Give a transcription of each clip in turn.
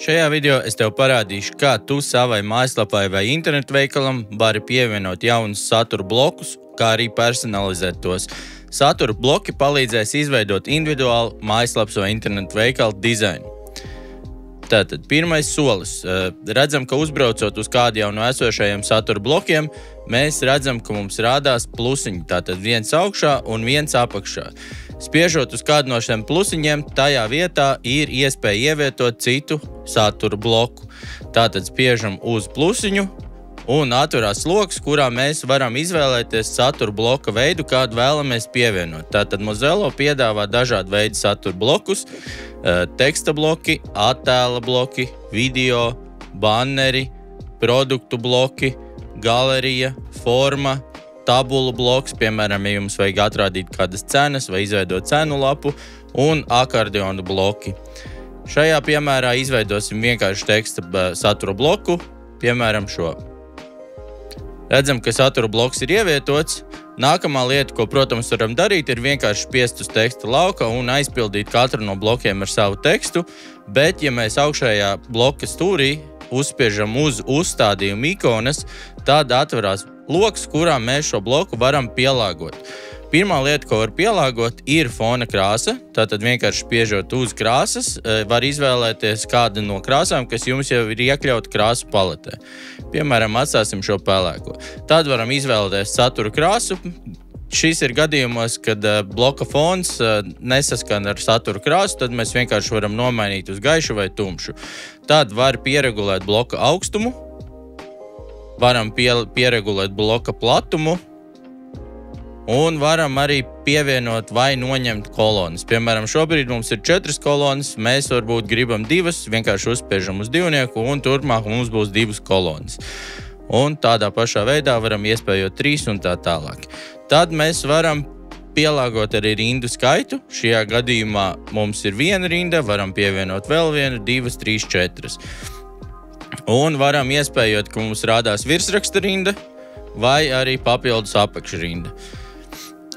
Šajā video es tev parādīšu, kā tu savai mājaslapai vai internetu veikalam vari pievienot jaunus satura blokus, kā arī personalizēt tos. Satura bloki palīdzēs izveidot individuālu mājaslapas vai internetu veikalu dizainu. Tātad, pirmais solis. Redzam, ka uzbraucot uz kādu jau no esošajiem satura blokiem, mēs redzam, ka mums rādās plusiņi. Tātad viens augšā un viens apakšā. Spiežot uz kādu no šiem plusiņiem, tajā vietā ir iespēja ievietot citu satura bloku. Tātad spiežam uz plusiņu un atverās loks, kurā mēs varam izvēlēties satura bloka veidu, kādu vēlamies pievienot. Tātad Mozello piedāvā dažādu veidu satura blokus, teksta bloki, attēla bloki, video, banneri, produktu bloki, galerija, forma, tabulu bloks, piemēram, ja jums vajag atrādīt kādas cenas vai izveidot cenu lapu, un akordeonu bloki. Šajā piemērā izveidosim vienkārši teksta satura bloku, piemēram šo. Redzam, ka satura bloks ir ievietots. Nākamā lieta, ko, protams, varam darīt, ir vienkārši spiest uz teksta lauka un aizpildīt katru no blokiem ar savu tekstu, bet, ja mēs augšējā bloka stūrī uzspiežam uz uzstādījumu ikonas, tad atverās loks, kurā mēs šo bloku varam pielāgot. Pirmā lieta, ko var pielāgot, ir fona krāsa. Tātad vienkārši spiežot uz krāsas, var izvēlēties kādu no krāsām, kas jums jau ir iekļauta krāsu paletē. Piemēram, atstāsim šo pelēko. Tad varam izvēlēties satura krāsu. Šis ir gadījumos, kad bloka fons nesaskan ar satura krāsu, tad mēs vienkārši varam nomainīt uz gaišu vai tumšu. Tad var pieregulēt bloka augstumu, varam pieregulēt bloka platumu, un varam arī pievienot vai noņemt kolonas. Piemēram, šobrīd mums ir 4 kolonas, mēs varbūt gribam 2, vienkārši uzspiežam uz divnieku, un turpmāk mums būs 2 kolonas. Un tādā pašā veidā varam iespējot 3 un tā tālāk. Tad mēs varam pielāgot arī rindu skaitu. Šajā gadījumā mums ir 1 rinda, varam pievienot vēl 1, 2, 3, 4. Un varam iespējot, ka mums rādās virsraksta rinda vai arī papildus apakšrinda.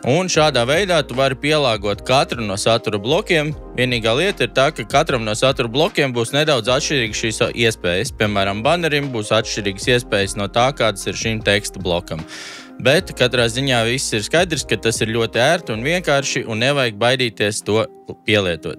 Un šādā veidā tu vari pielāgot katru no satura blokiem. Vienīgā lieta ir tā, ka katram no satura blokiem būs nedaudz atšķirīgas šīs iespējas. Piemēram, bannerim būs atšķirīgas iespējas no tā, kādas ir šim teksta blokam. Bet katrā ziņā viss ir skaidrs, ka tas ir ļoti ērti un vienkārši un nevajag baidīties to pielietot.